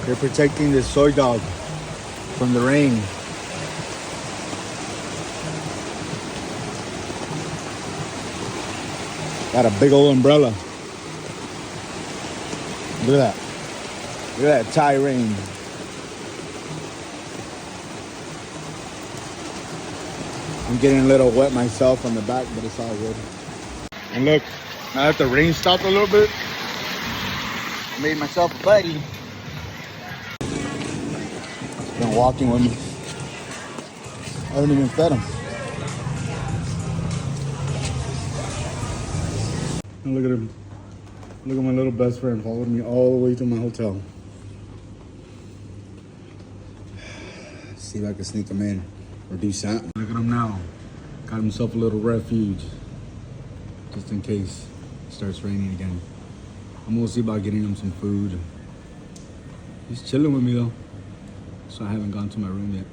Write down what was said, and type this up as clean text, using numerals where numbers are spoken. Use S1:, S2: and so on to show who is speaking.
S1: They're protecting the soy dog from the rain. Got a big old umbrella. Look at that. Look at that Thai rain. I'm getting a little wet myself on the back, but it's all good. And look, now that the rain stopped a little bit, I made myself a buddy. He's been walking with me. I haven't even fed him. And look at him. Look at my little best friend following me all the way to my hotel. See if I can sneak him in or do something. Look at him now. Got himself a little refuge. Just in case it starts raining again. I'm gonna see about getting him some food. He's chilling with me though. So I haven't gone to my room yet.